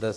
10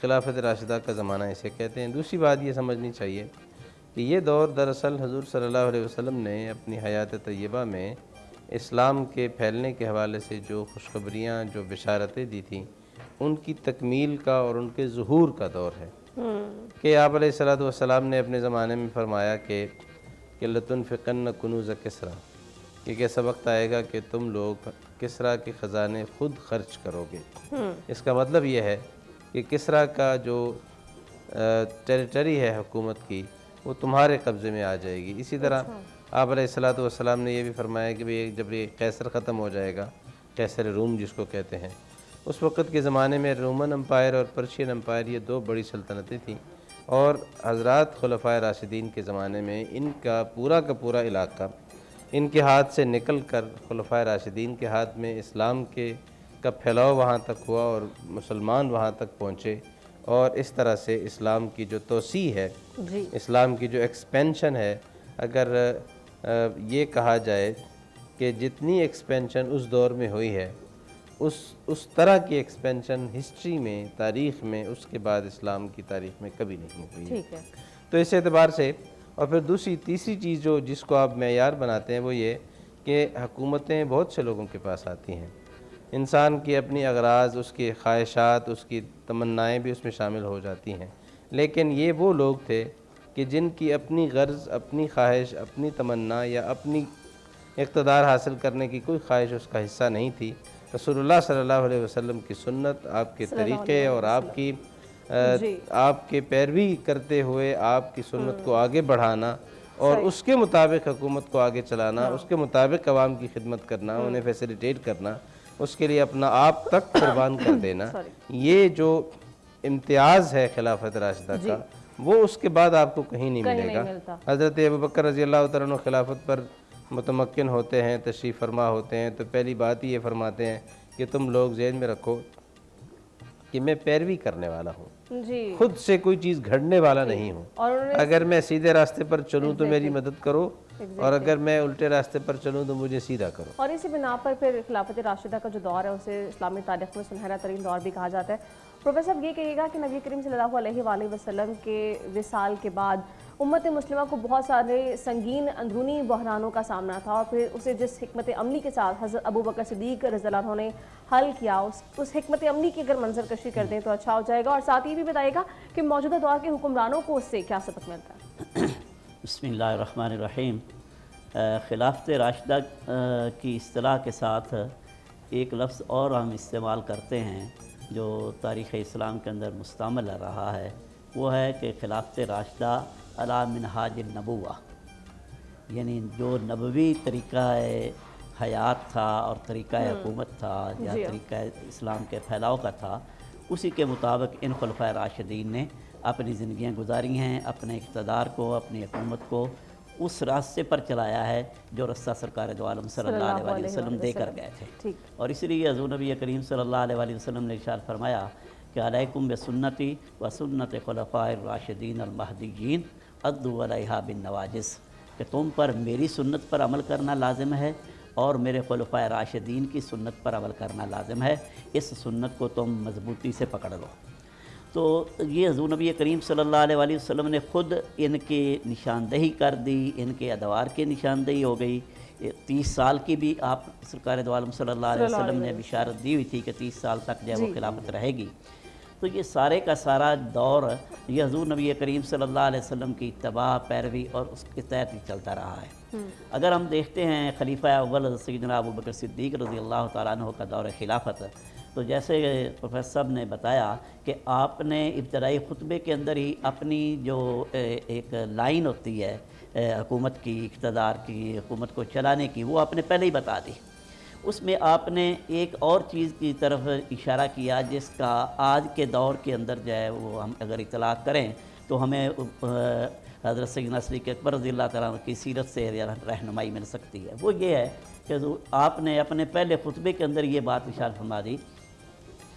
خلافت راشدہ کا زمانہ اسے کہتے ہیں۔ دوسری بات یہ سمجھنی چاہیے کہ یہ دور دراصل حضور صلی اللہ علیہ وسلم نے اپنی حیات طیبہ میں اسلام کے پھیلنے کے حوالے سے جو خوشخبریاں، جو بشارتیں دی تھیں، ان کی تکمیل کا اور ان کے ظہور کا دور ہے کہ آپ علیہ الصلوۃ والسلام نے اپنے زمانے میں فرمایا کہ لَتُنْفِقَنَّ كُنُوزَ کسریٰ، کہ کیسا وقت آئے گا کہ تم لوگ کسریٰ کے خزانے خود خرچ کرو گے۔ اس کا مطلب یہ ہے کہ کسریٰ کا جو ٹیریٹری ہے حکومت کی، وہ تمہارے قبضے میں آ جائے گی۔ اسی طرح آپ علیہ الصلوۃ والسلام نے یہ بھی فرمایا کہ جب یہ قیصر ختم ہو جائے گا، قیصر روم جس کو کہتے ہیں، اس وقت کے زمانے میں رومن امپائر اور پرشین امپائر یہ دو بڑی سلطنتیں تھیں، اور حضرات خلفائے راشدین کے زمانے میں ان کا پورا علاقہ ان کے ہاتھ سے نکل کر خلفائے راشدین کے ہاتھ میں اسلام کا پھیلاؤ وہاں تک ہوا اور مسلمان وہاں تک پہنچے، اور اس طرح سے اسلام کی جو توسیع ہے، اسلام کی جو ایکسپینشن ہے، اگر یہ کہا جائے کہ جتنی ایکسپینشن اس دور میں ہوئی ہے، اس طرح کی ایکسپینشن ہسٹری میں، تاریخ میں، اس کے بعد اسلام کی تاریخ میں کبھی نہیں ہوئی ہے۔ تو اس اعتبار سے، اور پھر تیسری چیز جس کو آپ معیار بناتے ہیں وہ یہ کہ حکومتیں بہت سے لوگوں کے پاس آتی ہیں، انسان کی اپنی اغراض، اس کی خواہشات، اس کی تمنائیں بھی اس میں شامل ہو جاتی ہیں، لیکن یہ وہ لوگ تھے کہ جن کی اپنی غرض، اپنی خواہش، اپنی تمنا یا اپنی اقتدار حاصل کرنے کی کوئی خواہش اس کا حصہ نہیں تھی۔ رسول اللہ صلی اللہ علیہ وسلم کی سنت، آپ کے طریقے اور آپ کے پیروی کرتے ہوئے آپ کی سنت کو آگے بڑھانا اور اس کے مطابق حکومت کو آگے چلانا، اس کے مطابق عوام کی خدمت کرنا، انہیں فیسیلیٹیٹ کرنا، اس کے لیے اپنا آپ تک قربان کر دینا، یہ جو امتیاز ہے خلافت راشدہ کا، وہ اس کے بعد آپ کو کہیں نہیں ملے گا۔ حضرت ابوبکر رضی اللہ تعالیٰ عنہ خلافت پر متمکن ہوتے ہیں، تشریف فرما ہوتے ہیں، تو پہلی بات یہ فرماتے ہیں کہ تم لوگ ذہن میں رکھو کہ میں پیروی کرنے والا ہوں، خود سے کوئی چیز گھڑنے والا نہیں ہوں۔ اگر میں سیدھے راستے پر چلوں تو میری مدد کرو، اور اگر میں الٹے راستے پر چلوں تو مجھے سیدھا کرو۔ اور اسی بنا پر پھر خلافت راشدہ کا جو دور ہے اسے اسلامی تاریخ میں سنہرا ترین دور بھی کہا جاتا ہے۔ پروفیسر صاحب یہ کہیے گا کہ نبی کریم صلی اللہ علیہ وآلہ وسلم کے وصال کے بعد امت مسلمہ کو بہت سارے سنگین اندرونی بحرانوں کا سامنا تھا، اور پھر اسے جس حکمت عملی کے ساتھ حضرت ابوبکر صدیق رضی اللہ عنہ نے حل کیا، اس حکمت عملی کی اگر منظر کشی کر دیں تو اچھا ہو جائے گا، اور ساتھ یہ بھی بتائے گا کہ موجودہ دور کے حکمرانوں کو اس سے کیا سبق ملتا ہے۔ بسم اللہ الرحمن الرحیم۔ خلافت راشدہ کی اصطلاح کے ساتھ ایک لفظ اور ہم استعمال کرتے ہیں جو تاریخ اسلام کے اندر مستعمل رہا ہے، وہ ہے کہ خلافت راشدہ علی منہاج النبوہ، یعنی جو نبوی طریقہ حیات تھا اور طریقہ حکومت تھا یا طریقہ اسلام کے پھیلاؤ کا تھا، اسی کے مطابق ان خلفائے راشدین نے اپنی زندگیاں گزاری ہیں، اپنے اقتدار کو، اپنی حکومت کو اس راستے پر چلایا ہے جو رستہ سرکار دو عالم صلی اللہ علیہ وسلم دے کر گئے تھے۔ اور اس لیے حضور نبی کریم صلی اللہ علیہ وسلم نے ارشاد فرمایا کہ علیکم بسنتی و سنت خلفاء الراشدین المہدیین عضوا علیہا بالنواجذ، کہ تم پر میری سنت پر عمل کرنا لازم ہے اور میرے خلفاء راشدین کی سنت پر عمل کرنا لازم ہے، اس سنت کو تم مضبوطی سے پکڑ لو۔ تو یہ حضور نبی کریم صلی اللہ علیہ وسلم نے خود ان کی نشاندہی کر دی، ان کے ادوار کی نشاندہی ہو گئی۔ 30 سال کی بھی آپ سرکار دو عالم صلی اللہ علیہ وسلم نے بشارت دی ہوئی تھی کہ 30 سال تک جو ہے وہ خلافت رہے گی۔ تو یہ سارے کا سارا دور یہ حضور نبی کریم صلی اللہ علیہ وسلم کی اتباع، پیروی اور اس کے تحت ہی چلتا رہا ہے۔ اگر ہم دیکھتے ہیں خلیفہ اول سیدنا ابوبکر صدیق رضی اللہ تعالیٰ عنہ کا دور خلافت، تو جیسے پروفیسر صاحب نے بتایا کہ آپ نے ابتدائی خطبے کے اندر ہی اپنی جو ایک لائن ہوتی ہے حکومت کی، اقتدار کی، حکومت کو چلانے کی، وہ آپ نے پہلے ہی بتا دی۔ اس میں آپ نے ایک اور چیز کی طرف اشارہ کیا جس کا آج کے دور کے اندر جو ہے وہ ہم اگر اطلاع کریں تو ہمیں حضرت سیدنا صدیق اکبر رضی اللہ تعالیٰ عنہ کی سیرت سے رہنمائی مل سکتی ہے۔ وہ یہ ہے کہ آپ نے اپنے پہلے خطبے کے اندر یہ بات اشارہ فرما دی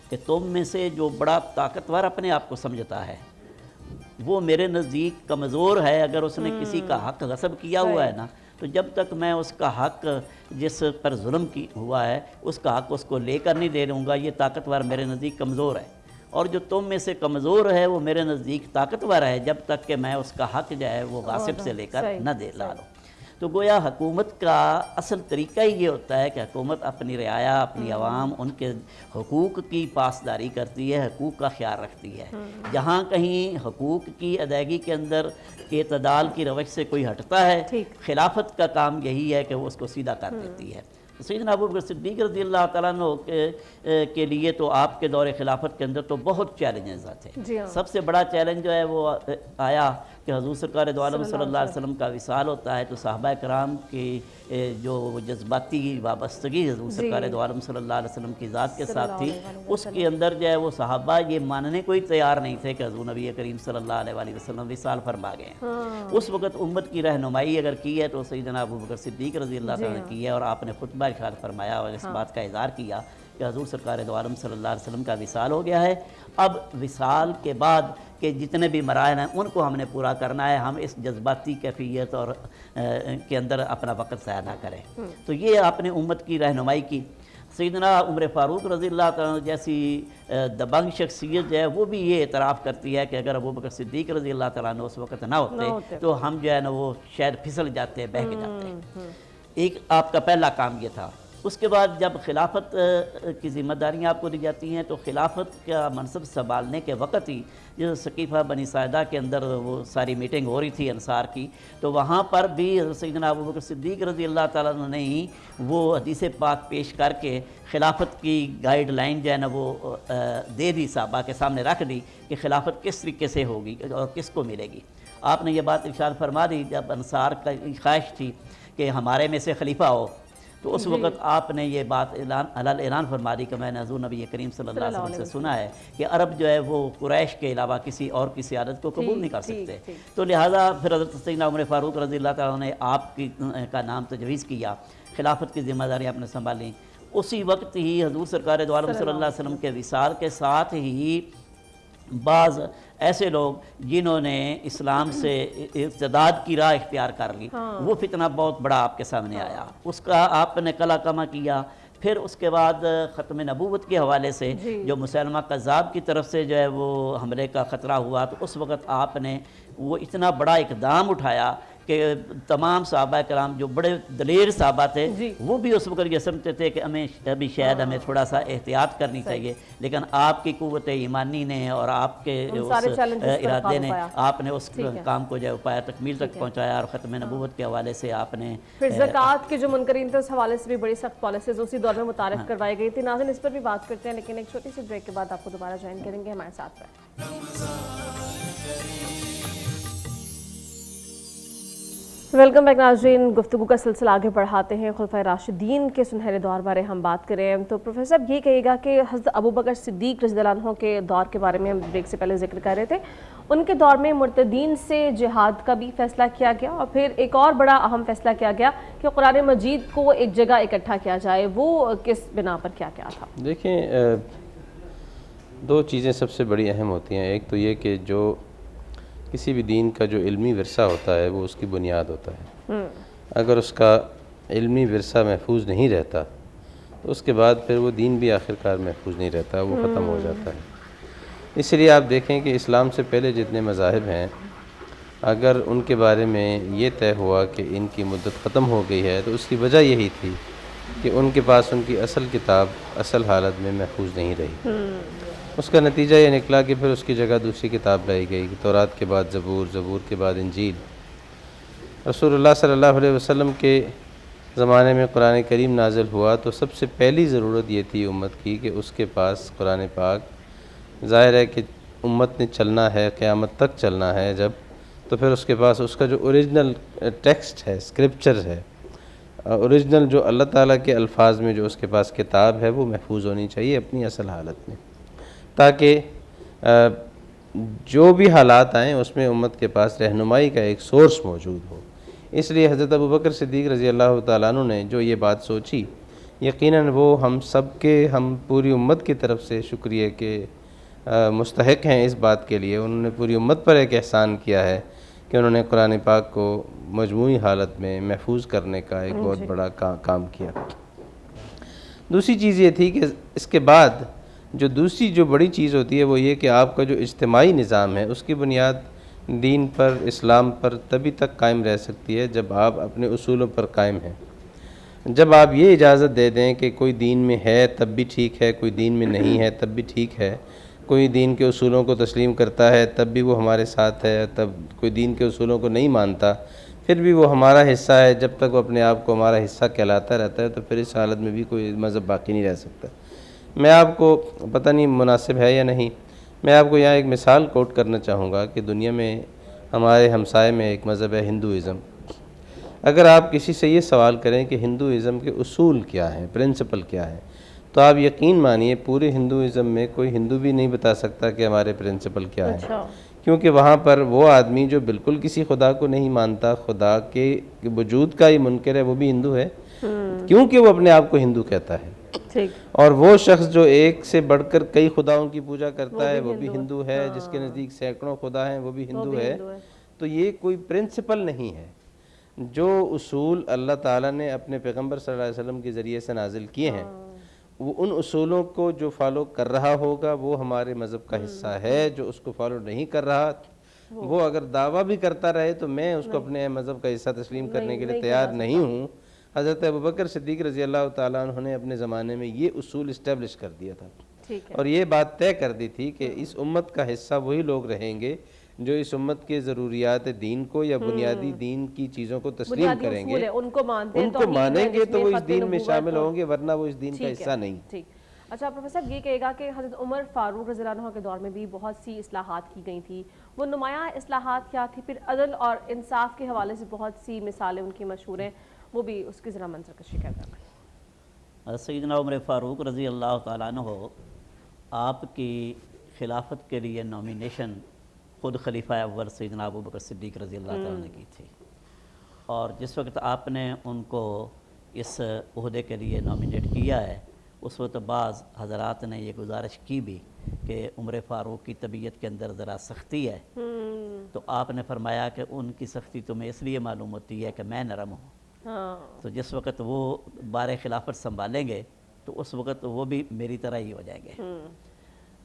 کہ تم میں سے جو بڑا طاقتور اپنے آپ کو سمجھتا ہے وہ میرے نزدیک کمزور ہے۔ اگر اس نے کسی کا حق غصب کیا ہوا ہے نا، تو جب تک میں اس کا حق جس پر ظلم کی ہوا ہے اس کا حق اس کو لے کر نہیں دے دوں گا، یہ طاقتور میرے نزدیک کمزور ہے۔ اور جو تم میں سے کمزور ہے وہ میرے نزدیک طاقتور ہے جب تک کہ میں اس کا حق جو ہے وہ غاصب سے لے کر نہ دے لا لوں۔ تو گویا حکومت کا اصل طریقہ ہی یہ ہوتا ہے کہ حکومت اپنی رعایا، اپنی عوام، ان کے حقوق کی پاسداری کرتی ہے، حقوق کا خیال رکھتی ہے۔ جہاں کہیں حقوق کی ادائیگی کے اندر اعتدال کی روش سے کوئی ہٹتا ہے، خلافت کا کام یہی ہے کہ وہ اس کو سیدھا کر دیتی ہے۔ سیدنا ابوبکر صدیق رضی اللہ تعالیٰ عنہ کے لیے تو آپ کے دور خلافت کے اندر تو بہت چیلنجز تھے۔ سب سے بڑا چیلنج جو ہے وہ آیا کہ حضور سرکار دو عالم صلی اللہ علیہ وسلم کا وصال ہوتا ہے، تو صحابہ کرام کی جو جذباتی وابستگی حضور سرکار دو عالم صلی اللہ علیہ وسلم کی ذات کے ساتھ تھی، اس کے اندر جو ہے وہ صحابہ یہ ماننے کو ہی تیار نہیں تھے کہ حضور نبی کریم صلی اللہ علیہ وسلم وصال فرما گئے ہیں۔ اس وقت امت کی رہنمائی اگر کی ہے تو سیدنا ابوبکر صدیق رضی اللہ تعالیٰ نے کی ہے، اور آپ نے خطبہ ارشاد فرمایا اور اس بات کا اظہار کیا کہ حضور سرکار دو عالم صلی اللہ علیہ وسلم کا وصال ہو گیا ہے، اب وصال کے بعد کہ جتنے بھی مراحل ہیں ان کو ہم نے پورا کرنا ہے، ہم اس جذباتی کیفیت اور کے اندر اپنا وقت ضائع نہ کریں۔ تو یہ آپ نے امت کی رہنمائی کی۔ سیدنا عمر فاروق رضی اللہ تعالیٰ جیسی دبنگ شخصیت جو ہے وہ بھی یہ اعتراف کرتی ہے کہ اگر ابوبکر صدیق رضی اللہ تعالیٰ نے اس وقت نہ ہوتے تو ہم جو ہے نا وہ شاید پھسل جاتے، بہک جاتے۔ ایک آپ کا پہلا کام یہ تھا۔ اس کے بعد جب خلافت کی ذمہ داریاں آپ کو دی جاتی ہیں تو خلافت کا منصب سنبھالنے کے وقت ہی جو سقیفہ بنی ساعدہ کے اندر وہ ساری میٹنگ ہو رہی تھی انصار کی، تو وہاں پر بھی حضرت سیدنا ابوبکر صدیق رضی اللہ تعالیٰ نے ہی وہ حدیث پاک پیش کر کے خلافت کی گائیڈ لائن جو ہے نا وہ دے دی، صحابہ کے سامنے رکھ دی کہ خلافت کس طریقے سے ہوگی اور کس کو ملے گی۔ آپ نے یہ بات ارشاد فرما دی جب انصار کا خواہش تھی کہ ہمارے میں سے خلیفہ ہو، تو اس وقت آپ نے یہ بات اعلان فرما دی کہ میں نے حضور نبی کریم صلی اللہ علیہ وسلم سے سنا ہے کہ عرب جو ہے وہ قریش کے علاوہ کسی اور کی سیادت کو قبول نہیں کر سکتے، تو لہٰذا پھر حضرت سیدنا عمر فاروق رضی اللہ تعالیٰ نے آپ کا نام تجویز کیا، خلافت کی ذمہ داری آپ نے سنبھالی۔ اسی وقت ہی حضور سرکار دو عالم صلی اللہ علیہ وسلم کے وصال کے ساتھ ہی بعض ایسے لوگ جنہوں نے اسلام سے ارتداد کی راہ اختیار کر لی، وہ فتنہ بہت بڑا آپ کے سامنے آیا، اس کا آپ نے قلع کما کیا۔ پھر اس کے بعد ختم نبوت کے حوالے سے جو مسلمہ کذاب کی طرف سے جو ہے وہ حملے کا خطرہ ہوا، تو اس وقت آپ نے وہ اتنا بڑا اقدام اٹھایا کہ تمام صحابہ کرام جو بڑے دلیر صحابہ تھے وہ بھی اس وقت یہ سمجھتے تھے کہ ابھی شاید ہمیں تھوڑا سا احتیاط کرنی چاہیے، لیکن آپ کی قوت ایمانی نے اور آپ کے اس ارادے نے آپ نے اس کام کو جو ہے پایا تکمیل تک پہنچایا، اور ختم نبوت کے حوالے سے آپ نے پھر زکوٰۃ کے جو منکرین تھے اس حوالے سے بھی بڑی سخت پالیسیز اسی دور میں متعارف کروائی گئی تھی۔ ناظرین اس پر بھی بات کرتے ہیں، لیکن ایک چھوٹی سی بریک کے بعد آپ کو دوبارہ جوائن کریں گے، ہمارے ساتھ رہیں۔ ویلکم بیک ناظرین، گفتگو کا سلسلہ آگے بڑھاتے ہیں۔ خلفائے راشدین کے سنہرے دور بارے ہم بات کریں تو پروفیسر صاحب یہ کہیے گا کہ حضرت ابوبکر صدیق رضی اللہ عنہ کے دور کے بارے میں ہم بریک سے پہلے ذکر کر رہے تھے، ان کے دور میں مرتدین سے جہاد کا بھی فیصلہ کیا گیا، اور پھر ایک اور بڑا اہم فیصلہ کیا گیا کہ قرآن مجید کو ایک جگہ اکٹھا کیا جائے، وہ کس بنا پر کیا تھا؟ دیکھیں، دو چیزیں سب سے بڑی اہم ہوتی ہیں۔ ایک تو یہ کہ جو کسی بھی دین کا جو علمی ورثہ ہوتا ہے وہ اس کی بنیاد ہوتا ہے، اگر اس کا علمی ورثہ محفوظ نہیں رہتا تو اس کے بعد پھر وہ دین بھی آخرکار محفوظ نہیں رہتا، وہ ختم ہو جاتا ہے۔ اس لیے آپ دیکھیں کہ اسلام سے پہلے جتنے مذاہب ہیں، اگر ان کے بارے میں یہ طے ہوا کہ ان کی مدت ختم ہو گئی ہے تو اس کی وجہ یہی تھی کہ ان کے پاس ان کی اصل کتاب اصل حالت میں محفوظ نہیں رہی۔ اس کا نتیجہ یہ نکلا کہ پھر اس کی جگہ دوسری کتاب لائی گئی، تورات کے بعد زبور، زبور کے بعد انجیل۔ رسول اللہ صلی اللہ علیہ وسلم کے زمانے میں قرآن کریم نازل ہوا تو سب سے پہلی ضرورت یہ تھی امت کی کہ اس کے پاس قرآن پاک، ظاہر ہے کہ امت نے چلنا ہے، قیامت تک چلنا ہے جب، تو پھر اس کے پاس اس کا جو اوریجنل ٹیکسٹ ہے، اسکرپچر ہے، اوریجنل جو اللہ تعالیٰ کے الفاظ میں جو اس کے پاس کتاب ہے وہ محفوظ ہونی چاہیے اپنی اصل حالت میں، تاکہ جو بھی حالات آئیں اس میں امت کے پاس رہنمائی کا ایک سورس موجود ہو۔ اس لیے حضرت ابوبکر صدیق رضی اللہ تعالیٰ عنہ نے جو یہ بات سوچی، یقیناً وہ ہم پوری امت کی طرف سے شکریہ کے مستحق ہیں اس بات کے لیے۔ انہوں نے پوری امت پر ایک احسان کیا ہے کہ انہوں نے قرآن پاک کو مجموعی حالت میں محفوظ کرنے کا ایک بہت بڑا کام کیا۔ دوسری چیز یہ تھی کہ اس کے بعد جو دوسری جو بڑی چیز ہوتی ہے وہ یہ کہ آپ کا جو اجتماعی نظام ہے اس کی بنیاد دین پر، اسلام پر تبھی تک قائم رہ سکتی ہے جب آپ اپنے اصولوں پر قائم ہیں۔ جب آپ یہ اجازت دے دیں کہ کوئی دین میں ہے تب بھی ٹھیک ہے، کوئی دین میں نہیں ہے تب بھی ٹھیک ہے، کوئی دین کے اصولوں کو تسلیم کرتا ہے تب بھی وہ ہمارے ساتھ ہے، تب کوئی دین کے اصولوں کو نہیں مانتا پھر بھی وہ ہمارا حصہ ہے، جب تک وہ اپنے آپ کو ہمارا حصہ کہلاتا رہتا ہے تو پھر اس حالت میں بھی کوئی مذہب باقی نہیں رہ سکتا۔ میں آپ کو پتہ نہیں مناسب ہے یا نہیں، میں آپ کو یہاں ایک مثال کوٹ کرنا چاہوں گا کہ دنیا میں ہمارے ہمسائے میں ایک مذہب ہے ہندوازم۔ اگر آپ کسی سے یہ سوال کریں کہ ہندوازم کے اصول کیا ہیں، پرنسپل کیا ہیں، تو آپ یقین مانیے پورے ہندوازم میں کوئی ہندو بھی نہیں بتا سکتا کہ ہمارے پرنسپل کیا ہیں، اچھا، کیونکہ وہاں پر وہ آدمی جو بالکل کسی خدا کو نہیں مانتا، خدا کے وجود کا ہی منکر ہے، وہ بھی ہندو ہے، کیونکہ وہ اپنے آپ کو ہندو کہتا ہے۔ ٹھیک، اور وہ شخص جو ایک سے بڑھ کر کئی خداؤں کی پوجا کرتا ہے وہ بھی ہندو ہے، جس کے نزدیک سینکڑوں خدا ہیں وہ بھی ہندو ہے۔ تو یہ کوئی پرنسپل نہیں ہے۔ جو اصول اللہ تعالیٰ نے اپنے پیغمبر صلی اللہ علیہ وسلم کے ذریعے سے نازل کیے ہیں، وہ ان اصولوں کو جو فالو کر رہا ہوگا وہ ہمارے مذہب کا حصہ ہے، جو اس کو فالو نہیں کر رہا وہ اگر دعویٰ بھی کرتا رہے تو میں اس کو اپنے مذہب کا حصہ تسلیم کرنے کے لیے تیار نہیں ہوں۔ حضرت ابوبکر صدیق رضی اللہ تعالیٰ عنہ نے اپنے زمانے میں یہ اصول اسٹیبلش کر دیا تھا، ٹھیک ہے، اور یہ بات طے کر دی تھی کہ اس امت کا حصہ وہی لوگ رہیں گے جو اس امت کے ضروریات دین کو یا بنیادی دین کی چیزوں کو تسلیم بنیادی کریں اصول گے، ہے ان کو مانتے ہیں، ان کو توحید مانیں ہے گے جس تو وہ اس ختم دین میں نبوت شامل اور- ہوں گے، ورنہ وہ اس دین کا ٹھیک حصہ ہے، نہیں۔ ٹھیک۔ اچھا پروفیسر صاحب یہ کہے گا کہ حضرت عمر فاروق رضی اللہ عنہ کے دور میں بھی بہت سی اصلاحات کی گئی تھی، وہ نمایاں اصلاحات کیا تھی؟ پھر عدل اور انصاف کے حوالے سے بہت سی مثالیں ان کی مشہور ہیں، وہ بھی اس کی ذرا منظر کشی کرنا۔ سیدنا عمر فاروق رضی اللہ تعالیٰ عنہ آپ کی خلافت کے لیے نومینیشن خود خلیفہ اول سیدنا ابوبکر صدیق رضی اللہ تعالیٰ نے کی تھی، اور جس وقت آپ نے ان کو اس عہدے کے لیے نامینیٹ کیا ہے اس وقت بعض حضرات نے یہ گزارش کی بھی کہ عمر فاروق کی طبیعت کے اندر ذرا سختی ہے، تو آپ نے فرمایا کہ ان کی سختی تمہیں اس لیے معلوم ہوتی ہے کہ میں نرم ہوں، تو جس وقت وہ بار خلافت سنبھالیں گے تو اس وقت وہ بھی میری طرح ہی ہو جائیں گے۔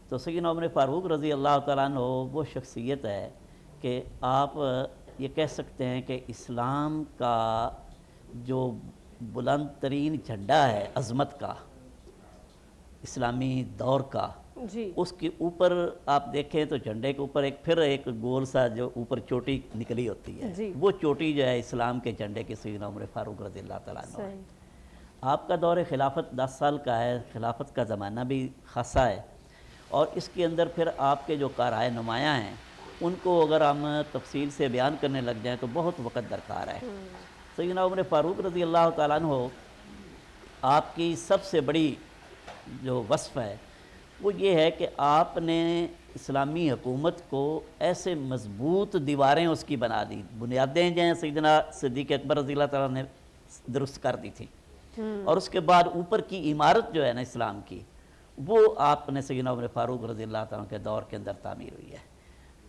تو سیدنا عمر فاروق رضی اللہ تعالیٰ عنہ وہ شخصیت ہے کہ آپ یہ کہہ سکتے ہیں کہ اسلام کا جو بلند ترین جھنڈا ہے عظمت کا، اسلامی دور کا، جی، اس کے اوپر آپ دیکھیں تو جھنڈے کے اوپر پھر ایک گول سا جو اوپر چوٹی نکلی ہوتی ہے، جی، وہ چوٹی جو ہے اسلام کے جھنڈے کی سیدنا عمر فاروق رضی اللہ تعالیٰ عنہ ہے۔ آپ کا دور خلافت 10 سال کا ہے، خلافت کا زمانہ بھی خاصا ہے، اور اس کے اندر پھر آپ کے جو کارائے نمایاں ہیں ان کو اگر ہم تفصیل سے بیان کرنے لگ جائیں تو بہت وقت درکار ہے۔ سیدنا عمر فاروق رضی اللہ تعالیٰ عنہ آپ کی سب سے بڑی جو وصف ہے وہ یہ ہے کہ آپ نے اسلامی حکومت کو ایسے مضبوط دیواریں اس کی بنا دی، بنیادیں جو ہیں سیدنا صدیق اکبر رضی اللہ تعالیٰ نے درست کر دی تھی، اور اس کے بعد اوپر کی عمارت جو ہے نا اسلام کی وہ آپ نے سیدنا عمر فاروق رضی اللہ تعالیٰ کے دور کے اندر تعمیر ہوئی ہے۔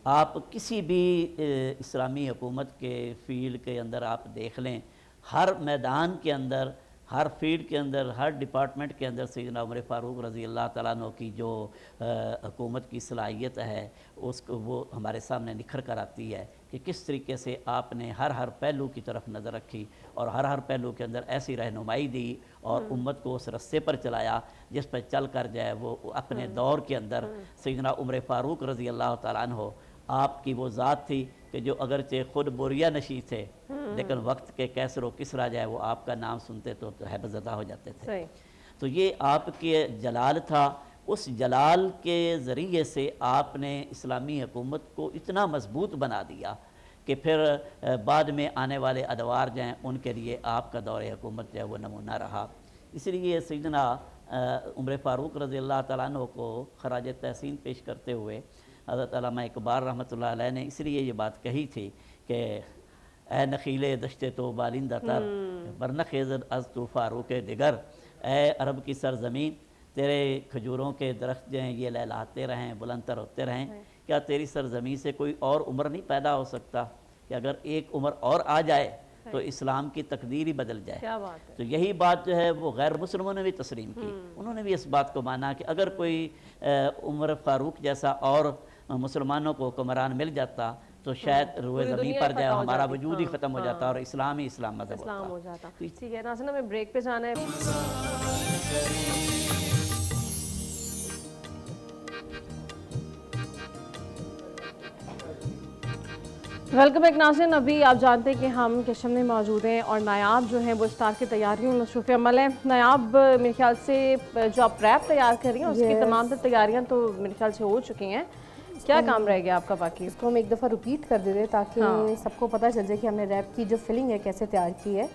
آپ کسی بھی اسلامی حکومت کے فیلڈ کے اندر آپ دیکھ لیں، ہر میدان کے اندر، ہر فیلڈ کے اندر، ہر ڈپارٹمنٹ کے اندر سیدنا عمر فاروق رضی اللہ تعالیٰ عنہ کی جو حکومت کی صلاحیت ہے اس کو وہ ہمارے سامنے نکھر کر آتی ہے کہ کس طریقے سے آپ نے ہر پہلو کی طرف نظر رکھی اور ہر پہلو کے اندر ایسی رہنمائی دی اور امت کو اس رستے پر چلایا جس پر چل کر جائے وہ اپنے دور کے اندر سیدنا عمر فاروق رضی اللہ تعالیٰ عنہ آپ کی وہ ذات تھی کہ جو اگرچہ خود بوریا نشی تھے لیکن وقت کے کیسر و کسرا جائے وہ آپ کا نام سنتے تو حیبت زدہ ہو جاتے تھے۔ تو یہ آپ کے جلال تھا، اس جلال کے ذریعے سے آپ نے اسلامی حکومت کو اتنا مضبوط بنا دیا کہ پھر بعد میں آنے والے ادوار جو ہیں ان کے لیے آپ کا دور حکومت جو ہے وہ نمونہ رہا۔ اس لیے سیدنا عمر فاروق رضی اللہ تعالیٰ عنہ کو خراج تحسین پیش کرتے ہوئے حضرت علامہ اقبال رحمۃ اللہ علیہ نے اس لیے یہ بات کہی تھی کہ اے نخیل دشت تو بالندہ تر برنخیزد از تو فاروق دگر، اے عرب کی سرزمین تیرے کھجوروں کے درخت جو ہیں یہ لہلاتے رہیں، بلند تر ہوتے رہیں، کیا تیری سرزمین سے کوئی اور عمر نہیں پیدا ہو سکتا کہ اگر ایک عمر اور آ جائے تو اسلام کی تقدیر ہی بدل جائے. کیا بات ہے. تو یہی بات جو ہے وہ غیر مسلموں نے بھی تسلیم کی. انہوں نے بھی اس بات کو مانا کہ اگر کوئی عمر فاروق جیسا اور مسلمانوں کو حکمران مل جاتا تو شاید روئے زمین پر جائے، ہمارا وجود ہی ختم ہو جاتا اور اسلام ہی اسلام مذہب اسلام ہو ہوتا. جاتا. ٹھیک ہے ناظرین، ہمیں بریک پہ جانا ہے. ویلکم بیک ناظرین. ابھی آپ جانتے ہیں کہ ہم کشم میں موجود ہیں اور نایاب جو ہیں وہ افطار کی تیاریوں میں مصروف عمل ہیں. نایاب میرے خیال سے جو آپ ریپ تیار کر رہی ہیں اس کی تمام تر تیاریاں تو میرے خیال سے ہو چکی ہیں. کیا کام رہ گیا آپ کا باقی؟ اس کو ہم ایک دفعہ ریپیٹ کر دیتے تاکہ سب کو پتہ چل جائے کہ ہم نے ریپ کی جو فلنگ ہے کیسے تیار کی ہے.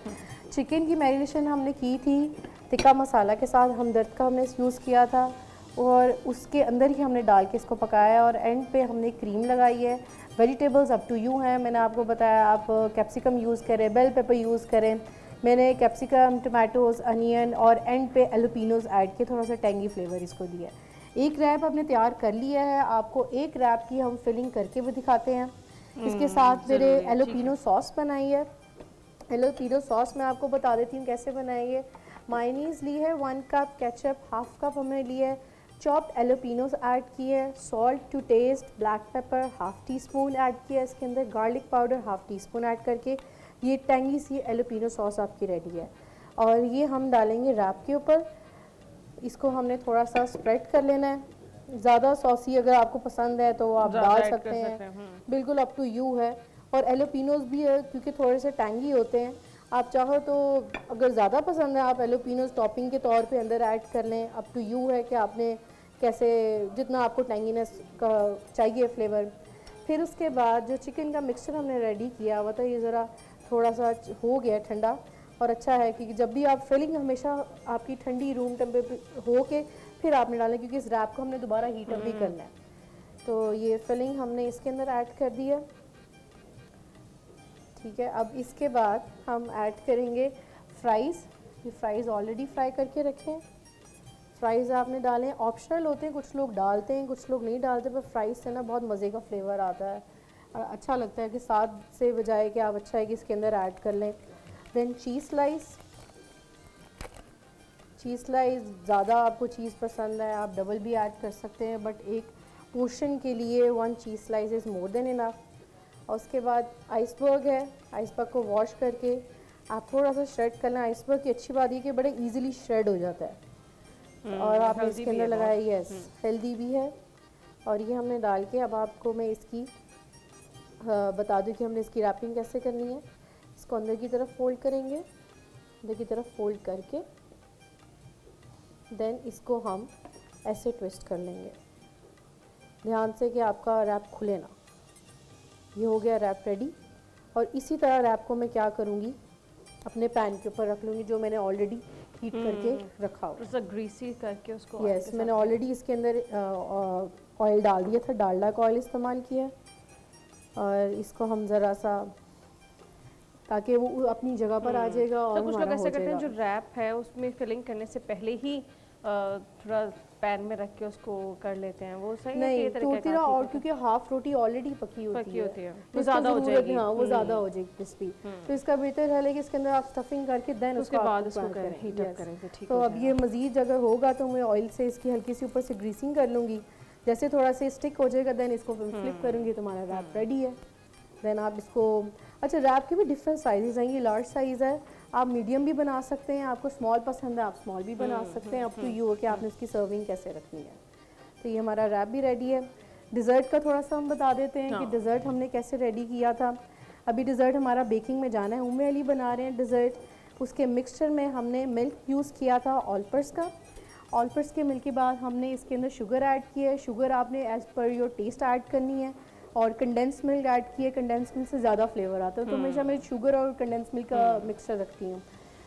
چکن کی میرینیشن ہم نے کی تھی تکا مسالہ کے ساتھ، ہمدرد کا ہم نے یوز کیا تھا اور اس کے اندر ہی ہم نے ڈال کے اس کو پکایا اور اینڈ پہ ہم نے کریم لگائی ہے. ویجیٹیبلز اپ ٹو یو ہیں، میں نے آپ کو بتایا آپ کیپسیکم یوز کریں، بیل پیپر یوز کریں. میں نے کیپسیکم، ٹماٹوز، انین اور اینڈ پہ ایلوپینوز ایڈ کے تھوڑا سا ٹینگی فلیور اس کو دیا. ایک ریپ ہم نے تیار کر لیا ہے، آپ کو ایک ریپ کی ہم فلنگ کر کے بھی دکھاتے ہیں. اس کے ساتھ میرے ایلوپینو ساس بنائی ہے. ایلوپینو ساس میں آپ کو بتا دیتی ہوں کیسے بنائیں گے. مائنیز لی ہے 1 کپ، کیچپ 1/2 کپ ہم نے لیا ہے، چاپڈ ایلوپینوز ایڈ کیے، salt to taste, black pepper 1/2 teaspoon add کیا اس کے اندر، garlic powder 1/2 teaspoon add کر کے یہ ٹینگی سی ایلوپینو ساس آپ کی ریڈی ہے. اور یہ ہم ڈالیں گے ریپ کے اوپر. اس کو ہم نے تھوڑا سا اسپریڈ کر لینا ہے. زیادہ سوسی اگر آپ کو پسند ہے تو آپ ڈال سکتے ہیں، بالکل اپ ٹو یو ہے. اور ایلوپینوز بھی ہے کیونکہ تھوڑے سے ٹینگی ہوتے ہیں، آپ چاہو تو اگر زیادہ پسند ہے آپ ایلوپینوز ٹاپنگ کے طور پہ اندر ایڈ کر لیں. اپ ٹو یو ہے کہ آپ نے کیسے جتنا آپ کو ٹینگینس کا چاہیے فلیور. پھر اس کے بعد جو چکن کا مکسچر ہم نے ریڈی کیا ہوا تھا یہ ذرا تھوڑا سا ہو گیا ٹھنڈا، اور اچھا ہے کیونکہ جب بھی آپ فلنگ ہمیشہ آپ کی ٹھنڈی روم ٹیمپریچر ہو کے پھر آپ نے ڈالیں، کیونکہ اس ریپ کو ہم نے دوبارہ ہیٹ اپ بھی کرنا ہے. تو یہ فلنگ ہم نے اس کے اندر ایڈ کر دی ہے. ٹھیک ہے، اب اس کے بعد ہم ایڈ کریں گے فرائز. یہ فرائز آلریڈی فرائی کر کے رکھیں. فرائز آپ نے ڈالیں، آپشنل ہوتے ہیں، کچھ لوگ ڈالتے ہیں کچھ لوگ نہیں ڈالتے، پر فرائز سے نا بہت مزے کا فلیور آتا ہے اور اچھا لگتا ہے کہ ساتھ سے بجائے کہ آپ اچھا ہے کہ اس کے اندر ایڈ کر لیں. دین چیز سلائس. چیز سلائس زیادہ آپ کو چیز پسند ہے آپ ڈبل بھی ایڈ کر سکتے ہیں، بٹ ایک پورشن کے لیے 1 چیز سلائس از مور دین انف. اور اس کے بعد آئس برگ ہے، آئس برگ کو واش کر کے آپ تھوڑا سا شریڈ کر لیں. آئس برگ کی اچھی بات یہ کہ بڑے ایزیلی شریڈ ہو جاتا ہے اور آپ نے اس کے اندر لگایا. یس، ہیلدی بھی ہے. اور یہ ہم نے ڈال کے اب آپ کو میں اس کی بتا دوں کہ ہم نے اس کی ریپنگ کیسے کرنی ہے. اس کو اندر کی طرف فولڈ کریں گے، اندر کی طرف فولڈ کر کے دین اس کو ہم ایسے ٹوسٹ کر لیں گے. دھیان سے کہ آپ کا ریپ کھلے نا. یہ ہو گیا ریپ ریڈی. اور اسی طرح ریپ کو میں کیا کروں گی اپنے پین کے اوپر رکھ لوں گی جو میں نے آلریڈی ہیٹ کر کے رکھا ہو. گریسی کر کے اس کو. یس، میں نے آلریڈی اس کے اندر آئل ڈال دیا تھا، ڈالڈا کا آئل استعمال کیا. اور اس کو ہم ذرا سا تاکہ وہ اپنی جگہ پر آ جائے گا. اور کچھ لوگ ایسا کرتے ہیں جو ریپ ہے اس میں فلنگ کرنے سے پہلے ہی تھوڑا پین میں رکھ کے اس کو کر لیتے ہیں، وہ صحیح ہے؟ نہیں ٹوٹی رہا، اور کیونکہ ہاف روٹی آلریڈی پکی ہوتی ہے وہ زیادہ ہو جائے گی. ہاں وہ زیادہ ہو جائے گی کرسپی. تو اس کا بہتر ہے کہ اس کے اندر آپ اسٹفنگ کر کے دین اس کے بعد اس کو ہیٹ اپ کریں. تو اب یہ مزید اگر ہوگا تو میں آئل سے اس کی ہلکی سی اوپر سے گریسنگ کر لوں گی. جیسے تھوڑا سا اسٹک ہو جائے گا دین اس کو فلپ کروں گی تو ہمارا ریپ ریڈی ہے. دین آپ اس کو اچھا ریپ کے بھی ڈفرینٹ سائزز ہیں. یہ لارج سائز ہے، آپ میڈیم بھی بنا سکتے ہیں. آپ کو اسمال پسند ہے آپ اسمال بھی بنا سکتے ہیں. اپ ٹو یو کہ آپ نے اس کی سرونگ کیسے رکھنی ہے. تو یہ ہمارا ریپ بھی ریڈی ہے. ڈیزرٹ کا تھوڑا سا ہم بتا دیتے ہیں کہ ڈیزرٹ ہم نے کیسے ریڈی کیا تھا. ابھی ڈیزرٹ ہمارا بیکنگ میں جانا ہے. ام علی بنا رہے ہیں ڈیزرٹ. اس کے مکسچر میں ہم نے ملک یوز کیا تھا آلپرس کا. آلپرس کے ملک کے بعد ہم نے اس کے اندر شوگر ایڈ کی ہے. شوگر آپ نے as per your taste add کرنی ہے. اور کنڈینس ملک ایڈ کی ہے. کنڈینس ملک سے زیادہ فلیور آتا ہے تو ہمیشہ میں شوگر اور کنڈینس ملک کا مکسچر رکھتی ہوں.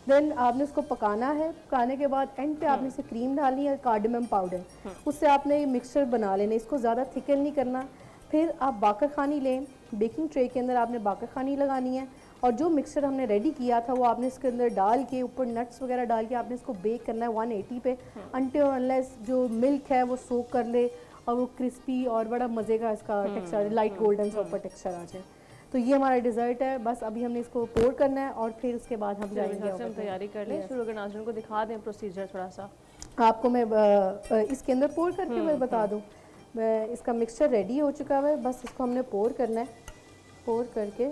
دین آپ نے اس کو پکانا ہے. پکانے کے بعد اینڈ پہ آپ نے اسے کریم ڈالنی ہے، کارڈمم پاؤڈر. اس سے آپ نے یہ مکسچر بنا لینا. اس کو زیادہ تھکن نہیں کرنا. پھر آپ باقر خانی لیں، بیکنگ ٹرے کے اندر آپ نے باقر خانی لگانی ہے. اور جو مکسچر ہم نے ریڈی کیا تھا وہ آپ نے اس کے اندر ڈال کے اوپر نٹس وغیرہ ڈال کے آپ نے اس کو بیک کرنا ہے 180 پہ انٹل انلیس جو ملک ہے وہ سوک کر لے اور وہ کرسپی اور بڑا مزے کا اس کا ٹیکسچر لائٹ گولڈن سا اوپر ٹیکسچر آ جائے. تو یہ ہمارا ڈیزرٹ ہے، بس ابھی ہم نے اس کو پور کرنا ہے اور پھر اس کے بعد ہم جائیں گے سے ہم تیاری کر لیں، شروع کے ناظرین کو دکھا دیں پروسیجر تھوڑا سا. آپ کو میں اس کے اندر پور کر کے میں بتا دوں. اس کا مکسچر ریڈی ہو چکا ہے، بس اس کو ہم نے پور کرنا ہے. پور کر کے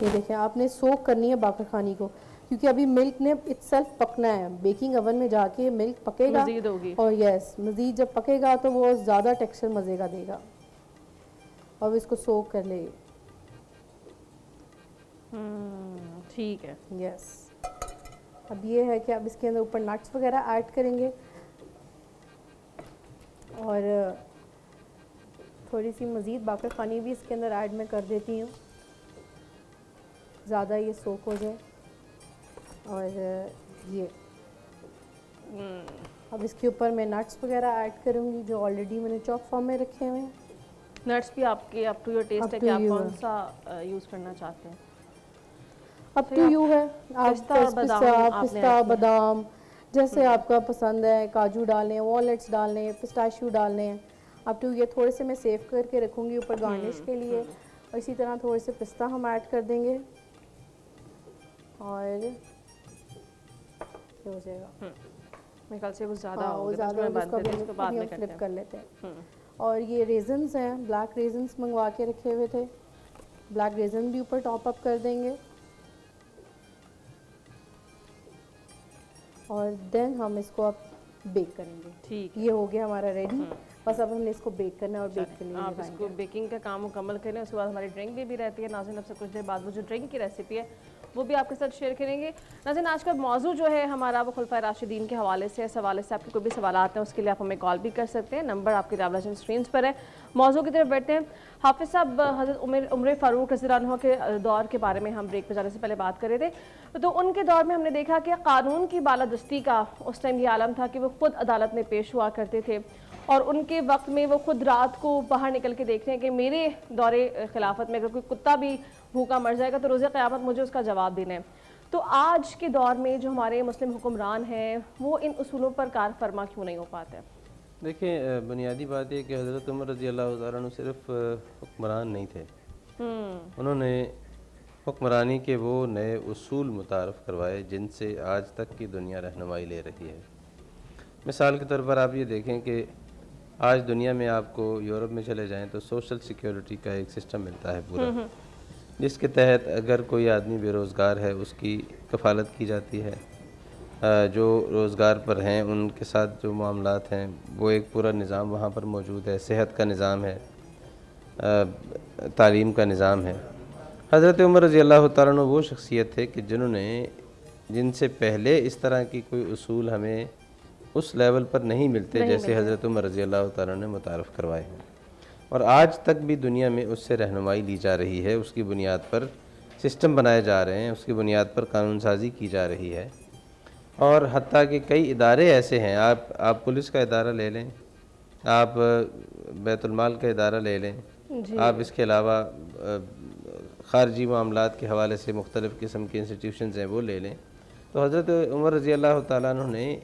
یہ دیکھیں آپ نے سوک کرنی ہے باقر خانی کو، کیونکہ ابھی ملک نے اٹ سیلف پکنا ہے. بیکنگ اوون میں جا کے ملک پکے گا مزید ہوگی اور یس مزید جب پکے گا تو وہ زیادہ ٹیکسچر مزے کا دے گا. اور اس کو سوک کر لے. ٹھیک ہے. یس اب یہ ہے کہ اب اس کے اندر اوپر نٹس وغیرہ ایڈ کریں گے اور تھوڑی سی مزید باقر خانی بھی اس کے اندر ایڈ میں کر دیتی ہوں، زیادہ یہ سوک ہو جائے. اور یہ اب اس کے اوپر میں نٹس وغیرہ ایڈ کروں گی جو آلریڈی میں نے چاپ فارم میں رکھے ہوئے ہیں. نٹس بھی آپ کے اپ ٹو یور ٹیسٹ ہے کہ آپ کون سا یوز کرنا چاہتے ہیں. اب ٹو یو ہے، آپ پستہ بادام جیسے آپ کا پسند ہے، کاجو ڈالیں، والنٹس ڈالیں، پسٹاشیو ڈالنے ہیں. اب ٹو یہ تھوڑے سے میں سیو کر کے رکھوں گی اوپر گارنش کے لیے. اور اسی طرح تھوڑے سے پستہ ہم ایڈ کر دیں گے اور یہ ہو جائے گا. میرے خیال سے وہ زیادہ ہو وہ زیادہ اس کو بعد میں فلپ کر لیتے ہیں. اور یہ ریزنز ہیں، بلیک ریزنز منگوا کے رکھے ہوئے تھے، بلیک ریزن بھی اوپر ٹاپ اپ کر دیں گے. اور دین ہم اس کو اب بیک کریں گے. ٹھیک یہ ہو گیا ہمارا ریڈی. بس اب ہم نے اس کو بیک کرنا ہے اور بیک کے لیے آپ اس کو بیکنگ کا کام مکمل کریں. اس کے بعد ہماری ڈرنک بھی رہتی ہے. ناظرین اب سے کچھ دیر بعد وہ جو ڈرنک کی ریسیپی ہے وہ بھی آپ کے ساتھ شیئر کریں گے. ناظرین آج کا موضوع جو ہے ہمارا وہ خلفائے راشدین کے حوالے سے، اس حوالے سے آپ کے کوئی بھی سوالات ہیں اس کے لیے آپ ہمیں کال بھی کر سکتے ہیں. نمبر آپ کی ٹیبلہ جن اسکرینس پر ہے. موضوع کی طرف بیٹھتے ہیں. حافظ صاحب، حضرت عمر فاروق رضی اللہ عنہ کے دور کے بارے میں ہم بریک پہ جانے سے پہلے بات کر رہے تھے. تو ان کے دور میں ہم نے دیکھا کہ قانون کی بالادستی کا اس ٹائم یہ عالم تھا کہ وہ خود عدالت میں پیش ہوا کرتے تھے اور ان کے وقت میں وہ خود رات کو باہر نکل کے دیکھتے ہیں کہ میرے دور خلافت میں اگر کوئی کتا بھی بھوکا مر جائے گا تو روز قیامت مجھے اس کا جواب دینا ہے. تو آج کے دور میں جو ہمارے مسلم حکمران ہیں وہ ان اصولوں پر کار فرما کیوں نہیں ہو پاتے؟ دیکھیں بنیادی بات یہ کہ حضرت عمر رضی اللہ تعالیٰ عنہ صرف حکمران نہیں تھے. انہوں نے حکمرانی کے وہ نئے اصول متعارف کروائے جن سے آج تک کی دنیا رہنمائی لے رہی ہے. مثال کے طور پر آپ یہ دیکھیں کہ آج دنیا میں آپ کو یورپ میں چلے جائیں تو سوشل سیکیورٹی کا ایک سسٹم ملتا ہے پورا، جس کے تحت اگر کوئی آدمی بے روزگار ہے اس کی کفالت کی جاتی ہے. جو روزگار پر ہیں ان کے ساتھ جو معاملات ہیں وہ ایک پورا نظام وہاں پر موجود ہے. صحت کا نظام ہے، تعلیم کا نظام ہے. حضرت عمر رضی اللہ تعالیٰ عنہ وہ شخصیت تھے کہ جن سے پہلے اس طرح کی کوئی اصول ہمیں اس لیول پر نہیں ملتے جیسے حضرت عمر رضی اللہ تعالیٰ نے متعارف کروائے ہیں. اور آج تک بھی دنیا میں اس سے رہنمائی لی جا رہی ہے. اس کی بنیاد پر سسٹم بنائے جا رہے ہیں، اس کی بنیاد پر قانون سازی کی جا رہی ہے. اور حتیٰ کہ کئی ادارے ایسے ہیں، آپ پولیس کا ادارہ لے لیں، آپ بیت المال کا ادارہ لے لیں، آپ اس کے علاوہ خارجی معاملات کے حوالے سے مختلف قسم کے انسٹیٹیوشنز ہیں وہ لے لیں. تو حضرت عمر رضی اللہ تعالیٰ عنہ نے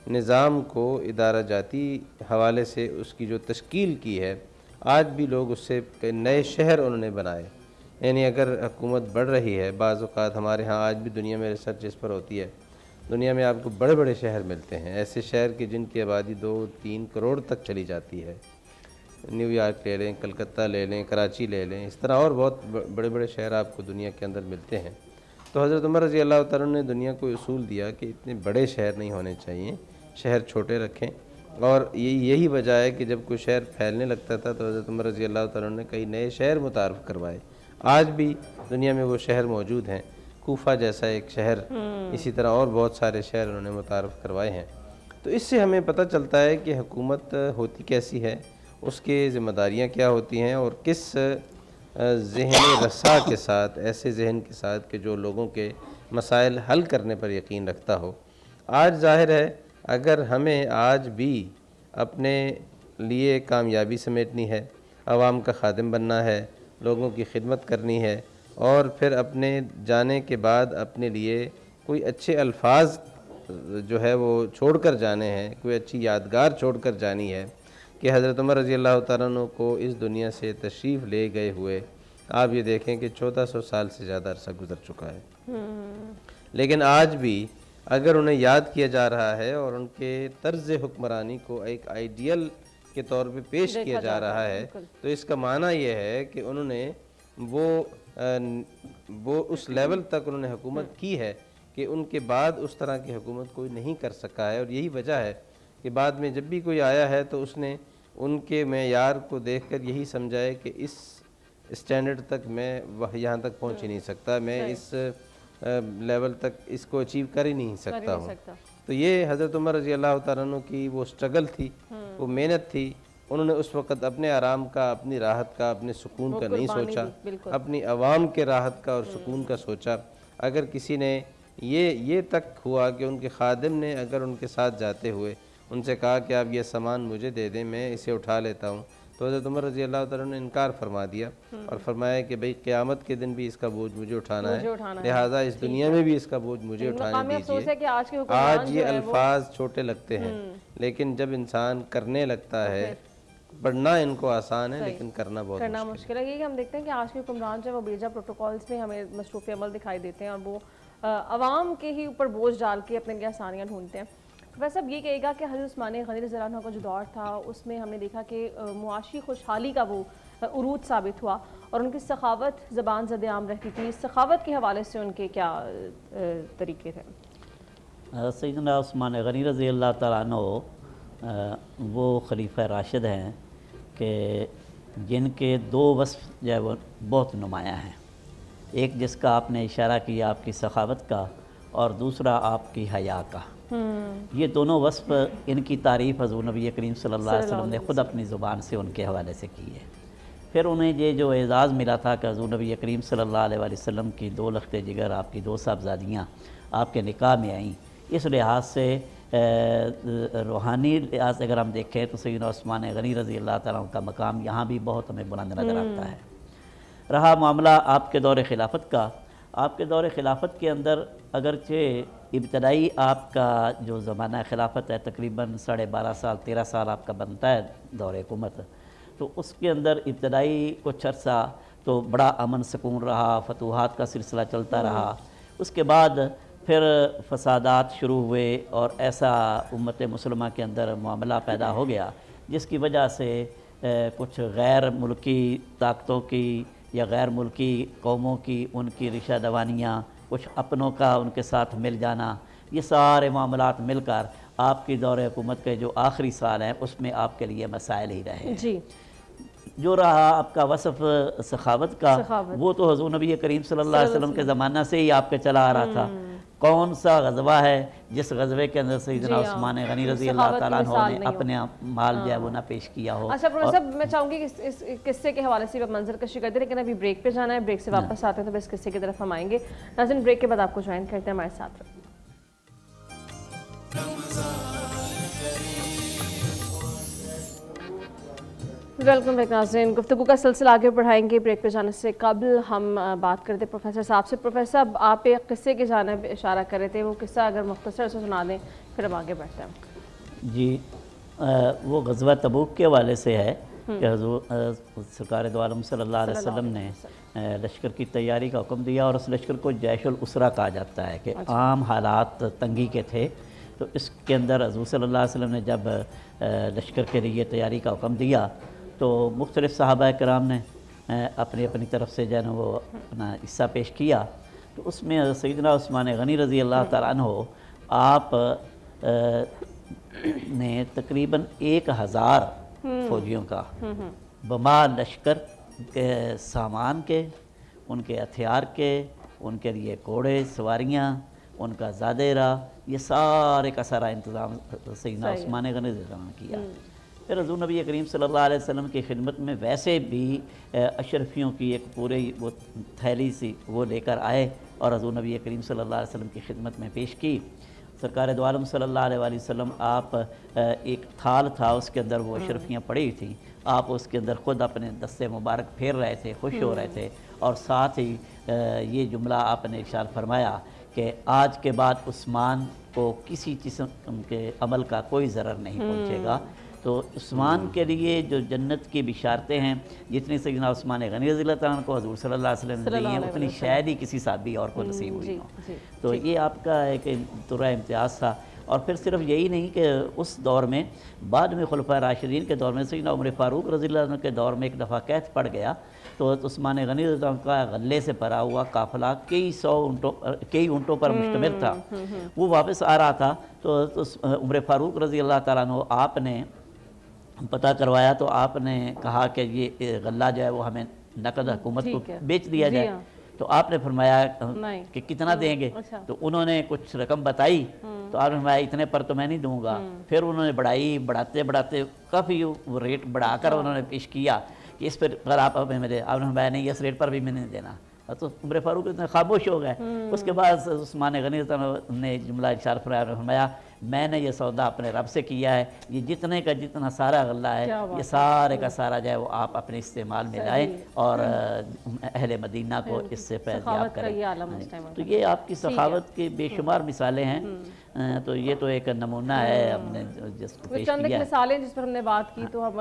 نظام کو ادارہ جاتی حوالے سے اس کی جو تشکیل کی ہے، آج بھی لوگ اس سے نئے شہر انہوں نے بنائے. یعنی اگر حکومت بڑھ رہی ہے، بعض اوقات ہمارے ہاں آج بھی دنیا میں ریسرچ اس پر ہوتی ہے، دنیا میں آپ کو بڑے بڑے شہر ملتے ہیں، ایسے شہر کہ جن کی آبادی 2-3 کروڑ تک چلی جاتی ہے. نیو یارک لے لیں، کلکتہ لے لیں، کراچی لے لیں، اس طرح اور بہت بڑے بڑے شہر آپ کو دنیا کے اندر ملتے ہیں. تو حضرت عمر رضی اللہ تعالیٰ نے دنیا کو اصول دیا کہ اتنے بڑے شہر نہیں ہونے چاہیے، شہر چھوٹے رکھیں. اور یہی وجہ ہے کہ جب کوئی شہر پھیلنے لگتا تھا تو حضرت عمر رضی اللہ تعالیٰ نے کئی نئے شہر متعارف کروائے. آج بھی دنیا میں وہ شہر موجود ہیں. کوفہ جیسا ایک شہر، اسی طرح اور بہت سارے شہر انہوں نے متعارف کروائے ہیں. تو اس سے ہمیں پتہ چلتا ہے کہ حکومت ہوتی کیسی ہے، اس کے ذمہ داریاں کیا ہوتی ہیں، اور کس ذہن رسا کے ساتھ، ایسے ذہن کے ساتھ کہ جو لوگوں کے مسائل حل کرنے پر یقین رکھتا ہو. آج ظاہر ہے اگر ہمیں آج بھی اپنے لیے کامیابی سمیٹنی ہے، عوام کا خادم بننا ہے، لوگوں کی خدمت کرنی ہے، اور پھر اپنے جانے کے بعد اپنے لیے کوئی اچھے الفاظ جو ہے وہ چھوڑ کر جانے ہیں، کوئی اچھی یادگار چھوڑ کر جانی ہے کہ حضرت عمر رضی اللہ تعالیٰ عنہ کو اس دنیا سے تشریف لے گئے ہوئے آپ یہ دیکھیں کہ 1400 سال سے زیادہ عرصہ گزر چکا ہے، لیکن آج بھی اگر انہیں یاد کیا جا رہا ہے اور ان کے طرز حکمرانی کو ایک آئیڈیل کے طور پہ پیش کیا جا رہا ہے، تو اس کا معنی یہ ہے کہ انہوں نے وہ اس لیول تک انہوں نے حکومت کی ہے کہ ان کے بعد اس طرح کی حکومت کوئی نہیں کر سکا ہے۔ اور یہی وجہ ہے کہ بعد میں جب بھی کوئی آیا ہے تو اس نے ان کے معیار کو دیکھ کر یہی سمجھا ہے کہ اس اسٹینڈرڈ تک میں یہاں تک پہنچ ہی نہیں سکتا، میں اس لیول تک اس کو اچیو کر ہی نہیں سکتا ہوں۔ تو یہ حضرت عمر رضی اللہ تعالیٰ عنہ کی وہ سٹرگل تھی، وہ محنت تھی۔ انہوں نے اس وقت اپنے آرام کا، اپنی راحت کا، اپنے سکون کا نہیں سوچا، اپنی عوام کے راحت کا اور سکون کا سوچا۔ اگر کسی نے یہ تک ہوا کہ ان کے خادم نے اگر ان کے ساتھ جاتے ہوئے ان سے کہا کہ آپ یہ سامان مجھے دے دیں، میں اسے اٹھا لیتا ہوں، تو حضرت عمر رضی اللہ تعالیٰ نے انکار فرما دیا اور فرمایا کہ بھئی قیامت کے دن بھی اس کا بوجھ مجھے اٹھانا ہے، لہٰذا اس دنیا میں بھی اس کا بوجھ مجھے اٹھانے دیجیے۔ آج یہ الفاظ چھوٹے لگتے ہیں، لیکن جب انسان کرنے لگتا ہے، پڑھنا ان کو آسان ہے لیکن کرنا بہت مشکل ہے۔ یہ ہم دیکھتے ہیں کہ آج کے حکمران جو وہ بیجا پروٹوکولز میں ہمیں مصروف عمل دکھائی دیتے ہیں اور وہ عوام کے ہی اوپر بوجھ ڈال کے اپنے لیے آسانیاں ڈھونڈتے ہیں۔ ویسے اب یہ کہے گا کہ حضرت عثمان غنی رضی اللہ عنہ کا جو دور تھا اس میں ہم نے دیکھا کہ معاشی خوشحالی کا وہ عروج ثابت ہوا اور ان کی سخاوت زبان زد عام رہتی تھی۔ سخاوت کے حوالے سے ان کے کیا طریقے تھے؟ سیدنا عثمان غنی رضی اللہ تعالیٰ عنہ وہ خلیفہ راشد ہیں کہ جن کے دو وصف جو ہے وہ بہت نمایاں ہیں، ایک جس کا آپ نے اشارہ کیا آپ کی سخاوت کا، اور دوسرا آپ کی حیا کا۔ یہ دونوں وصف ان کی تعریف حضور نبی کریم صلی اللہ علیہ وسلم نے خود اپنی زبان سے ان کے حوالے سے کی ہے۔ پھر انہیں یہ جو اعزاز ملا تھا کہ حضور نبی کریم صلی اللہ علیہ وسلم کی 2 لخت جگر، آپ کی 2 صاحبزادیاں آپ کے نکاح میں آئیں، اس لحاظ سے روحانی لحاظ سے اگر ہم دیکھیں تو سیدنا عثمان غنی رضی اللہ تعالیٰ عنہ کا مقام یہاں بھی بہت ہمیں بلند نظر آتا ہے۔ رہا معاملہ آپ کے دور خلافت کا، آپ کے دور خلافت کے اندر اگرچہ ابتدائی آپ کا جو زمانہ خلافت ہے تقریباً 12.5 سال 13 سال آپ کا بنتا ہے دور حکومت، تو اس کے اندر ابتدائی کچھ عرصہ تو بڑا امن سکون رہا، فتوحات کا سلسلہ چلتا رہا۔ اس کے بعد پھر فسادات شروع ہوئے اور ایسا امت مسلمہ کے اندر معاملہ پیدا ہو گیا جس کی وجہ سے کچھ غیر ملکی طاقتوں کی یا غیر ملکی قوموں کی ان کی رشہ دوانیاں، کچھ اپنوں کا ان کے ساتھ مل جانا، یہ سارے معاملات مل کر آپ کی دور حکومت کے جو آخری سال ہیں اس میں آپ کے لیے مسائل ہی رہے۔ جی، جو رہا آپ کا وصف سخاوت کا، وہ تو حضور نبی کریم صلی اللہ علیہ وسلم کے زمانہ سے ہی آپ کے چلا آ رہا تھا۔ کون سا غزوہ ہے جس غزوے کے اندر سیدنا عثمان غنی رضی اللہ تعالیٰ عنہ نے اپنے مال جو ہے وہ نہ پیش کیا ہو؟ اچھا پروفیسر صاحب، میں چاہوں گی کہ اس قصے کے حوالے سے منظر کشی کرتے ہیں، لیکن ابھی بریک پہ جانا ہے، بریک سے واپس آتے ہیں تو اس قصے کی طرف ہم آئیں گے۔ ناظرین بریک کے بعد آپ کو جوائن کرتے ہیں ہمارے ساتھ۔ ویلکم بیک ناظرین، گفتگو کا سلسلہ آگے بڑھائیں گے۔ بریک پہ جانے سے قبل ہم بات کرتے پروفیسر صاحب سے۔ پروفیسر صاحب، آپ ایک قصے کی جانب اشارہ کر رہے تھے، وہ قصہ اگر مختصر سے سنا دیں پھر ہم آگے بڑھتے ہیں۔ جی، وہ غزوہ تبوک کے حوالے سے ہے کہ حضور سرکار دو عالم صلی اللہ علیہ وسلم نے لشکر کی تیاری کا حکم دیا، اور اس لشکر کو جیش الاسرہ کہا جاتا ہے کہ عام حالات تنگی کے تھے، تو اس کے اندر حضور صلی اللہ علیہ وسلم نے جب لشکر کے لیے تیاری کا حکم دیا تو مختلف صحابہ کرام نے اپنی اپنی طرف سے جو ہے نا وہ اپنا حصہ پیش کیا۔ تو اس میں سیدنا عثمان غنی رضی اللہ تعالیٰ عنہ آپ نے تقریباً 1000 فوجیوں کا بما لشکر کے سامان کے، ان کے ہتھیار کے، ان کے لیے گھوڑے سواریاں، ان کا زادیرہ، یہ سارے کا سارا انتظام سیدنا عثمان غنی رضی اللہ عنہ نے کیا۔ پھر حضور نبی کریم صلی اللہ علیہ وسلم کی خدمت میں ویسے بھی اشرفیوں کی ایک پوری وہ تھیلی سی وہ لے کر آئے اور حضور نبی کریم صلی اللہ علیہ وسلم کی خدمت میں پیش کی۔ سرکار دو عالم صلی اللہ علیہ وسلم آپ ایک تھال تھا، اس کے اندر وہ اشرفیاں پڑی ہوئی تھیں، آپ اس کے اندر خود اپنے دستے مبارک پھیر رہے تھے، خوش ہو رہے تھے، اور ساتھ ہی یہ جملہ آپ نے ارشاد فرمایا کہ آج کے بعد عثمان کو کسی قسم کے عمل کا کوئی ضرر نہیں پہنچے گا، تو عثمان کے لیے جو جنت کی بشارتیں ہیں جتنی سیدنا عثمان غنی رضی اللہ تعالیٰ عنہ کو حضور صلی اللہ علیہ وسلم نے دی ہیں اتنی شاید ہی کسی صحابی اور کو نصیب ہوئی ہو. تو یہ آپ کا ایک ترہ امتیاز تھا. اور پھر صرف یہی نہیں کہ اس دور میں بعد میں خلفائے راشدین کے دور میں سیدنا عمر فاروق رضی اللہ عنہ کے دور میں ایک دفعہ قحط پڑ گیا تو عثمان غنی رضی اللہ عنہ کا غلے سے بھرا ہوا قافلہ کئی اونٹوں پر مشتمل تھا. وہ واپس آ رہا تھا تو عمر فاروق رضی اللہ تعالیٰ عنہ آپ نے پتہ کروایا تو آپ نے کہا کہ یہ غلہ جو ہے وہ ہمیں نقد حکومت کو بیچ دیا جائے. تو آپ نے فرمایا کہ کتنا دیں گے؟ تو انہوں نے کچھ رقم بتائی تو آپ نے فرمایا اتنے پر تو میں نہیں دوں گا. پھر انہوں نے بڑھاتے کافی ریٹ بڑھا کر انہوں نے پیش کیا کہ اس پر آپ ہمیں دے. آپ نے فرمایا نہیں اس ریٹ پر بھی میں نہیں دینا. تو عمر فاروق اتنے خاموش ہو گئے. اس کے بعد عثمان غنی نے جملہ ارشاد فرمایا میں نے یہ سودا اپنے رب سے کیا ہے, یہ جتنے کا جتنا سارا غلہ ہے یہ سارے کا سارا جو ہے وہ آپ اپنے استعمال میں لائیں اور اہل مدینہ کو اس سے فیضیاب کریں. تو یہ آپ کی سخاوت کی بے شمار مثالیں ہیں. تو یہ تو ایک نمونہ ہے ہم نے جس کو پیش چند کیا ہے. مثالیں جس پر ہم نے بات کی تو ہم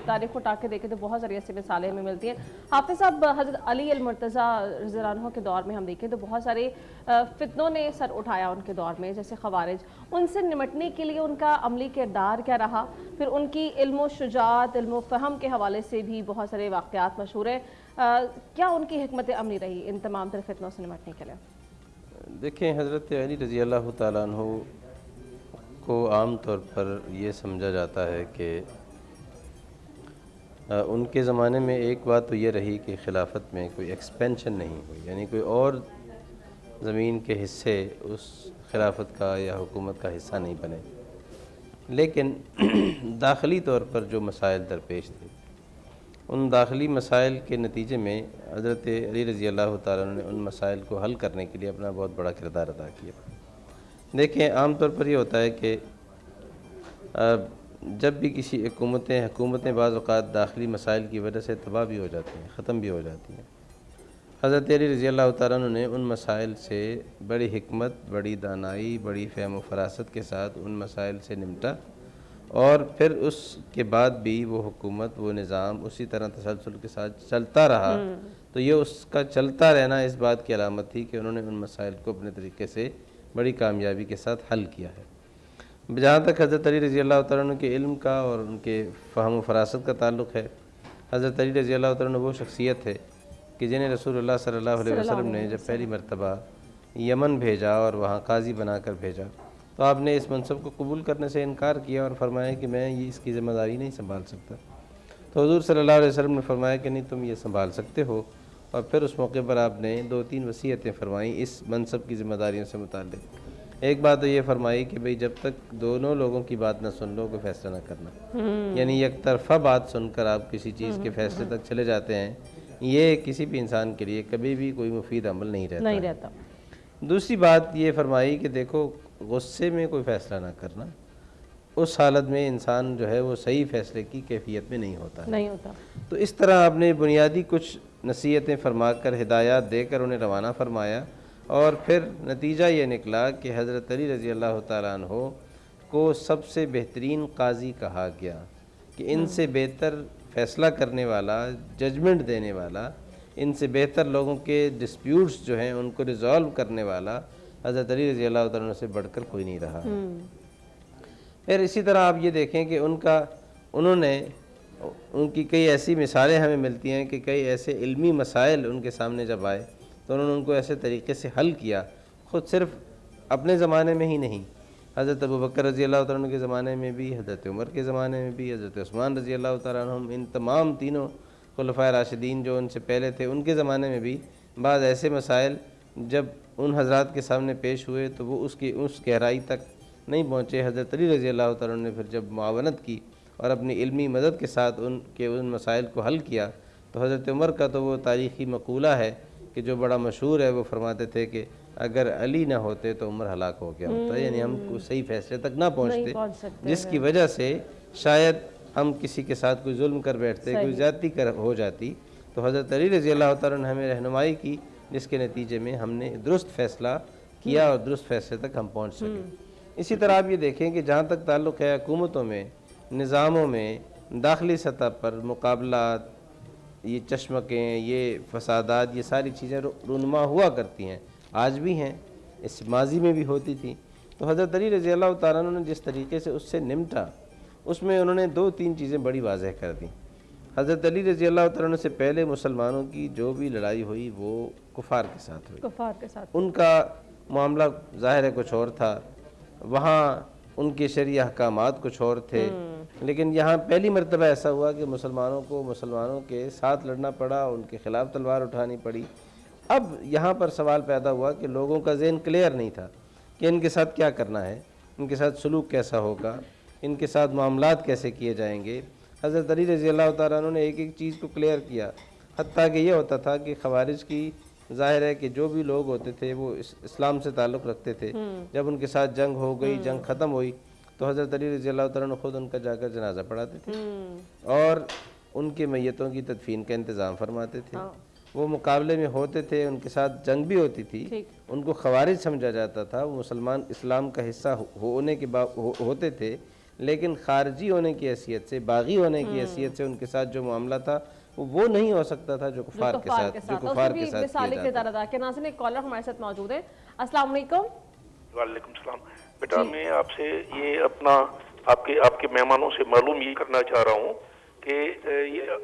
تاریخ کو اٹھا کے دیکھیں تو بہت ساری ایسی مثالیں ہمیں ملتی ہیں. حافظ صاحب حضرت علی المرتضیٰ رضی اللہ عنہ کے دور میں ہم دیکھیں تو بہت سارے فتنوں نے سر اٹھایا ان کے دور میں, جیسے خوارج. ان سے نمٹنے کے لیے ان کا عملی کردار کیا رہا؟ پھر ان کی علم و شجاعت, علم و فہم کے حوالے سے بھی بہت سارے واقعات مشہور ہیں. کیا ان کی حکمت عملی رہی ان تمام تر فتنوں سے نمٹنے کے لیے؟ دیکھیں حضرت علی رضی اللہ تعالیٰ عنہ کو عام طور پر یہ سمجھا جاتا ہے کہ ان کے زمانے میں ایک بات تو یہ رہی کہ خلافت میں کوئی ایکسپینشن نہیں ہوئی, یعنی کوئی اور زمین کے حصے اس خلافت کا یا حکومت کا حصہ نہیں بنے. لیکن داخلی طور پر جو مسائل درپیش تھے ان داخلی مسائل کے نتیجے میں حضرت علی رضی اللہ تعالیٰ عنہ نے ان مسائل کو حل کرنے کے لیے اپنا بہت بڑا کردار ادا کیا. دیکھیں عام طور پر یہ ہوتا ہے کہ جب بھی کسی حکومتیں بعض اوقات داخلی مسائل کی وجہ سے تباہ بھی ہو جاتی ہیں, ختم بھی ہو جاتی ہیں. حضرت علی رضی اللہ تعالیٰ عنہ نے ان مسائل سے بڑی حکمت, بڑی دانائی, بڑی فہم و فراست کے ساتھ ان مسائل سے نمٹا, اور پھر اس کے بعد بھی وہ حکومت, وہ نظام اسی طرح تسلسل کے ساتھ چلتا رہا. تو یہ اس کا چلتا رہنا اس بات کی علامت تھی کہ انہوں نے ان مسائل کو اپنے طریقے سے بڑی کامیابی کے ساتھ حل کیا ہے. جہاں تک حضرت علی رضی اللہ تعالیٰ عنہ کے علم کا اور ان کے فہم و فراست کا تعلق ہے, حضرت علی رضی اللہ تعالیٰ عنہ وہ شخصیت ہے کہ جنہیں رسول اللہ صلی اللہ علیہ وسلم نے جب پہلی مرتبہ یمن بھیجا اور وہاں قاضی بنا کر بھیجا تو آپ نے اس منصب کو قبول کرنے سے انکار کیا اور فرمایا کہ میں اس کی ذمہ داری نہیں سنبھال سکتا. تو حضور صلی اللہ علیہ وسلم نے فرمایا کہ نہیں تم یہ سنبھال سکتے ہو, اور پھر اس موقع پر آپ نے 2-3 وصیتیں فرمائیں اس منصب کی ذمہ داریوں سے متعلق. ایک بات تو یہ فرمائی کہ بھئی جب تک دونوں لوگوں کی بات نہ سن لو کوئی فیصلہ نہ کرنا, یعنی یک طرفہ بات سن کر آپ کسی چیز کے فیصلے تک چلے جاتے ہیں, یہ کسی بھی انسان کے لیے کبھی بھی کوئی مفید عمل نہیں رہتا. دوسری بات یہ فرمائی کہ دیکھو غصے میں کوئی فیصلہ نہ کرنا, اس حالت میں انسان جو ہے وہ صحیح فیصلے کی کیفیت میں نہیں ہوتا. تو اس طرح آپ نے بنیادی کچھ نصیحتیں فرما کر, ہدایات دے کر انہیں روانہ فرمایا, اور پھر نتیجہ یہ نکلا کہ حضرت علی رضی اللہ تعالیٰ عنہ کو سب سے بہترین قاضی کہا گیا کہ ان سے بہتر فیصلہ کرنے والا, ججمنٹ دینے والا, ان سے بہتر لوگوں کے ڈسپیوٹس جو ہیں ان کو ریزالو کرنے والا حضرت علی رضی اللہ تعالیٰ عنہ سے بڑھ کر کوئی نہیں رہا. پھر اسی طرح آپ یہ دیکھیں کہ ان کی کئی ایسی مثالیں ہمیں ملتی ہیں کہ کئی ایسے علمی مسائل ان کے سامنے جب آئے تو انہوں نے ان کو ایسے طریقے سے حل کیا, خود صرف اپنے زمانے میں ہی نہیں, حضرت ابوبکر رضی اللہ تعالیٰ عنہ کے زمانے میں بھی, حضرت عمر کے زمانے میں بھی, حضرت عثمان رضی اللہ تعالیٰ عنہ, ان تمام تینوں خلفائے راشدین جو ان سے پہلے تھے ان کے زمانے میں بھی بعض ایسے مسائل جب ان حضرات کے سامنے پیش ہوئے تو وہ اس گہرائی تک نہیں پہنچے. حضرت علی رضی اللہ تعالیٰ عنہ نے پھر جب معاونت کی اور اپنی علمی مدد کے ساتھ ان مسائل کو حل کیا تو حضرت عمر کا تو وہ تاریخی مقولہ ہے کہ جو بڑا مشہور ہے, وہ فرماتے تھے کہ اگر علی نہ ہوتے تو عمر ہلاک ہو گیا ہوتا, یعنی ہم کو صحیح فیصلے تک نہ پہنچتے, جس کی وجہ سے شاید ہم کسی کے ساتھ کوئی ظلم کر بیٹھتے, کوئی زیادتی ہو جاتی. تو حضرت علی رضی اللہ تعالیٰ نے ہمیں رہنمائی کی جس کے نتیجے میں ہم نے درست فیصلہ کیا اور درست فیصلے تک ہم پہنچ سکے. اسی طرح آپ یہ دیکھیں کہ جہاں تک تعلق ہے حکومتوں میں نظاموں میں داخلی سطح پر مقابلات، یہ چشمکیں، یہ فسادات، یہ ساری چیزیں رونما ہوا کرتی ہیں، آج بھی ہیں، اس ماضی میں بھی ہوتی تھی۔ تو حضرت علی رضی اللہ تعالیٰ عنہ نے جس طریقے سے اس سے نمٹا، اس میں انہوں نے 2-3 چیزیں بڑی واضح کر دیں۔ حضرت علی رضی اللہ تعالیٰ عنہ سے پہلے مسلمانوں کی جو بھی لڑائی ہوئی وہ کفار کے ساتھ ہوئی، کفار کے ساتھ، ان کا معاملہ ظاہر ہے کچھ اور تھا، وہاں ان کے شرعی احکامات کچھ اور تھے، لیکن یہاں پہلی مرتبہ ایسا ہوا کہ مسلمانوں کو مسلمانوں کے ساتھ لڑنا پڑا، ان کے خلاف تلوار اٹھانی پڑی۔ اب یہاں پر سوال پیدا ہوا کہ لوگوں کا ذہن کلیئر نہیں تھا کہ ان کے ساتھ کیا کرنا ہے، ان کے ساتھ سلوک کیسا ہوگا، ان کے ساتھ معاملات کیسے کیے جائیں گے۔ حضرت علی رضی اللہ تعالیٰ عنہ نے ایک ایک چیز کو کلیئر کیا، حتیٰ کہ یہ ہوتا تھا کہ خوارج کی ظاہر ہے کہ جو بھی لوگ ہوتے تھے وہ اسلام سے تعلق رکھتے تھے، جب ان کے ساتھ جنگ ہو گئی، جنگ ختم ہوئی، تو حضرت علی رضی اللہ تعالیٰ عنہ خود ان کا جا کر جنازہ پڑھاتے تھے اور ان کے میتوں کی تدفین کا انتظام فرماتے تھے۔ وہ مقابلے میں ہوتے تھے، ان کے ساتھ جنگ بھی ہوتی تھی، ان کو خوارج سمجھا جاتا تھا، وہ مسلمان اسلام کا حصہ ہونے کے ہوتے تھے، لیکن خارجی ہونے کی حیثیت سے، باغی ہونے کی حیثیت سے ان کے ساتھ جو معاملہ تھا وہ نہیں ہو سکتا تھا جو کفار کے ساتھ کیا جاتا ہے۔ ناظرین ایک کالر ہمارے ساتھ موجود ہے۔ السلام علیکم۔ وعلیکم السلام۔ بیٹا میں آپ سے یہ اپنا آپ کے مہمانوں سے معلوم یہ کرنا چاہ رہا ہوں کہ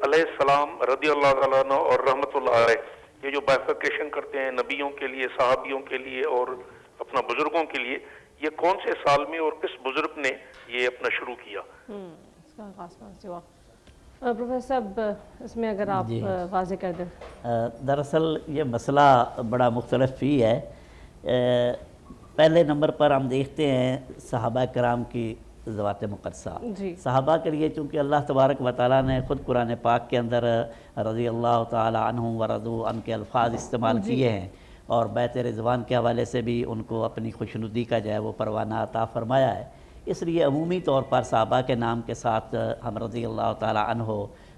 علیہ السلام رضی اللہ تعالیٰ عنہ اور رحمۃ اللہ علیہ یہ جو بائفرکیشن کرتے ہیں نبیوں کے لیے، صحابیوں کے لیے اور اپنا بزرگوں کے لیے، یہ کون سے سال میں اور کس بزرگ نے یہ اپنا شروع کیا؟ اس کا آغاز کہاں سے ہوا؟ پروفیسر صاحب اس میں اگر آپ واضح کر دیں۔ دراصل یہ مسئلہ بڑا مختلف ہی ہے۔ پہلے نمبر پر ہم دیکھتے ہیں صحابہ کرام کی ذوات مقدسہ۔ صحابہ کے لیے چونکہ اللہ تبارک و تعالیٰ نے خود قرآن پاک کے اندر رضی اللہ تعالیٰ عنہم ورضوا عنہ کے الفاظ استعمال کیے ہیں، اور بیت رضوان کے حوالے سے بھی ان کو اپنی خوشنودی کا جو ہے وہ پروانہ عطا فرمایا ہے۔ اس لیے عمومی طور پر صحابہ کے نام کے ساتھ ہم رضی اللہ تعالیٰ عنہ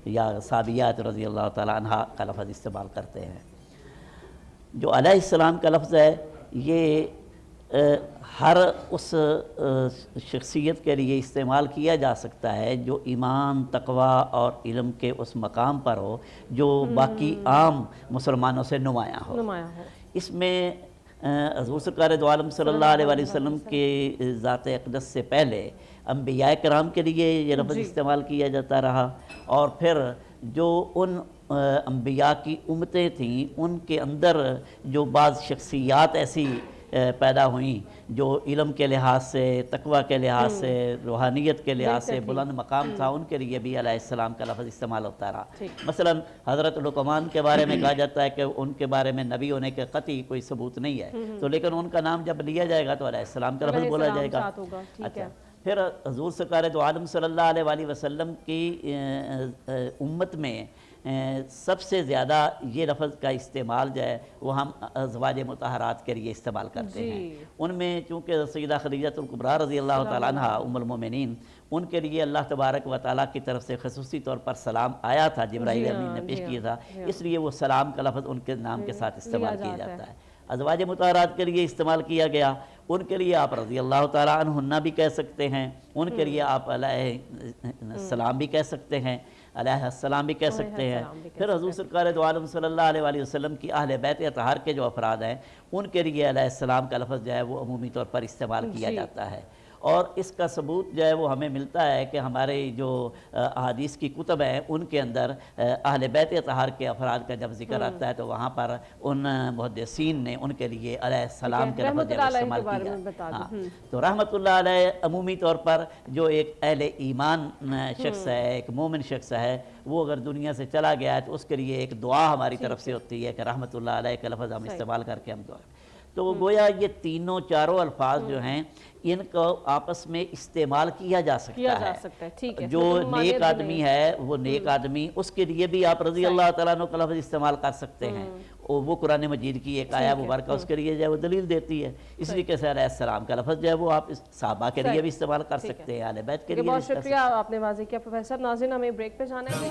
یا صحابیات رضی اللہ تعالیٰ عنہ کا لفظ استعمال کرتے ہیں۔ جو علیہ السلام کا لفظ ہے یہ ہر اس شخصیت کے لیے استعمال کیا جا سکتا ہے جو ایمان، تقوی اور علم کے اس مقام پر ہو جو باقی عام مسلمانوں سے نمایاں ہو۔ اس میں حضور سرکار دو عالم صلی اللہ علیہ وسلم کے ذات اقدس سے پہلے انبیاء کرام کے لیے یہ لفظ استعمال کیا جاتا رہا، اور پھر جو ان انبیاء کی امتیں تھیں ان کے اندر جو بعض شخصیات ایسی پیدا ہوئیں جو علم کے لحاظ سے، تقوی کے لحاظ سے، روحانیت کے لحاظ سے بلند مقام تھا، ان کے لیے بھی علیہ السلام کا لفظ استعمال ہوتا رہا۔ مثلا حضرت لقمان کے بارے میں کہا جاتا ہے کہ ان کے بارے میں نبی ہونے کے قطعی کوئی ثبوت نہیں ہے، تو لیکن ان کا نام جب لیا جائے گا تو علیہ السلام کا لفظ بولا جائے گا۔ اچھا، پھر حضور سرکار دو عالم صلی اللہ علیہ وسلم کی امت میں سب سے زیادہ یہ لفظ کا استعمال جو ہے وہ ہم ازواج مطہرات کے لیے استعمال کرتے ہیں۔ ان میں چونکہ سیدہ خدیجہ الکبریٰ رضی اللہ تعالیٰ عنہ ام المومنین، ان کے لیے اللہ تبارک و تعالیٰ کی طرف سے خصوصی طور پر سلام آیا تھا، جبرائیل امین نے پیش کیا تھا، اس لیے وہ سلام کا لفظ ان کے نام کے ساتھ استعمال کیا جاتا ہے۔ ازواج مطہرات کے لیے استعمال کیا گیا، ان کے لیے آپ رضی اللہ تعالیٰ عنہن بھی کہہ سکتے ہیں، ان کے لیے آپ علیہ السلام بھی کہہ سکتے ہیں، علیہ السلام بھی کہہ سکتے ہیں۔ پھر حضور سرکار دو عالم صلی اللہ علیہ وسلم کی اہل بیت اطہار کے جو افراد ہیں ان کے لیے علیہ السلام کا لفظ جو ہے وہ عمومی طور پر استعمال کیا جاتا ہے، اور اس کا ثبوت جو ہے وہ ہمیں ملتا ہے کہ ہمارے جو احادیث کی کتب ہیں ان کے اندر اہل بیت اطہار کے افراد کا جب ذکر آتا ہے تو وہاں پر ان محدثین نے ان کے لیے علیہ السلام کے لفظ استعمال کیا۔ تو رحمت اللہ علیہ عمومی طور پر جو ایک اہل ایمان شخص ہے، ایک مومن شخص ہے، وہ اگر دنیا سے چلا گیا ہے تو اس کے لیے ایک دعا ہماری طرف سے ہوتی ہے کہ رحمت اللہ علیہ کا لفظ ہم استعمال کر کے ہم دعا۔ تو گویا یہ تینوں چاروں الفاظ جو ہیں ان کو آپس میں استعمال کیا جا سکتا ہے۔ جو نیک آدمی ہے وہ نیک آدمی، اس کے لیے بھی آپ رضی اللہ تعالیٰ عنہ کا لفظ استعمال کر سکتے ہیں، اور وہ قرآن مجید کی ایک آیہ مبارکہ اس کے لیے جو ہے وہ دلیل دیتی ہے۔ اس لیے کہ علیہ السلام کا لفظ جو ہے وہ آپ صحابہ کے لیے بھی استعمال کر سکتے ہیں، اہل بیت کے لیے بھی۔ بہت شکریہ، آپ نے واضح کیا پروفیسر۔ ناظرین ہمیں بریک پہ جانا ہے۔